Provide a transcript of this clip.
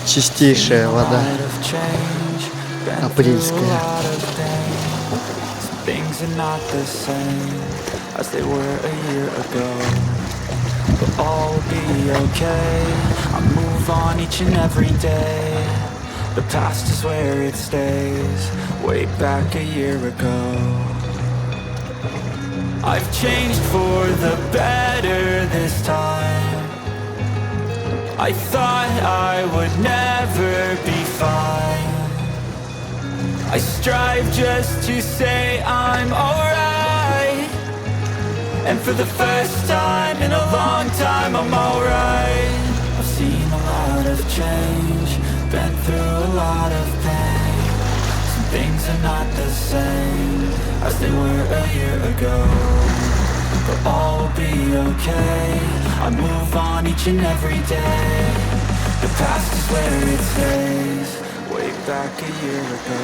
Чистейшая вода, апрельская. Things are not the same as they were a year ago, but all will be okay. I move on each and every day. The past is where it stays, way back a year ago. I've changed for the better this time. I thought I would never be fine. I strive just to say I'm alright, and for the first time in a long time I'm alright. I've seen a lot of change, been through a lot of pain. Some things are not the same as they were a year ago, but all will be okay. I move on each and every day. The past is where it stays, way back a year ago.